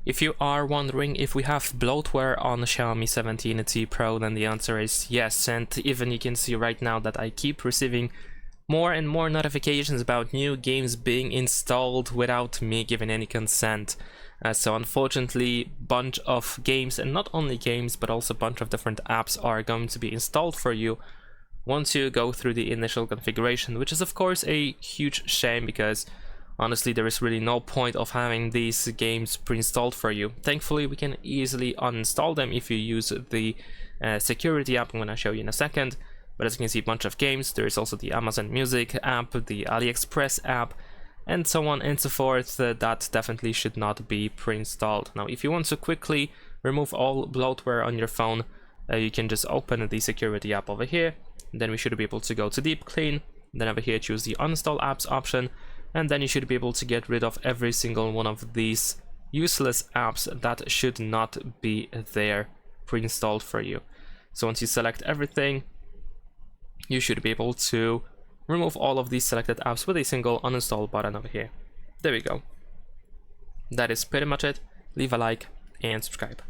If you are wondering if we have bloatware on Xiaomi 17T Pro, then the answer is yes, and even you can see right now that I keep receiving more and more notifications about new games being installed without me giving any consent. So unfortunately, bunch of games, and not only games but also a bunch of different apps are going to be installed for you once you go through the initial configuration, which is of course a huge shame because honestly there is really no point of having these games pre-installed for you. Thankfully we can easily uninstall them if you use the security app I'm going to show you in a second. But as you can see, a bunch of games. There is also the Amazon Music app, the AliExpress app, and so on and so forth. That definitely should not be pre-installed. Now if you want to quickly remove all bloatware on your phone, you can just open the security app over here. Then we should be able to go to deep clean, then over here choose the uninstall apps option, and then you should be able to get rid of every single one of these useless apps that should not be there pre-installed for you. So once you select everything, you should be able to remove all of these selected apps with a single uninstall button over here. There we go. That is pretty much it. Leave a like and subscribe.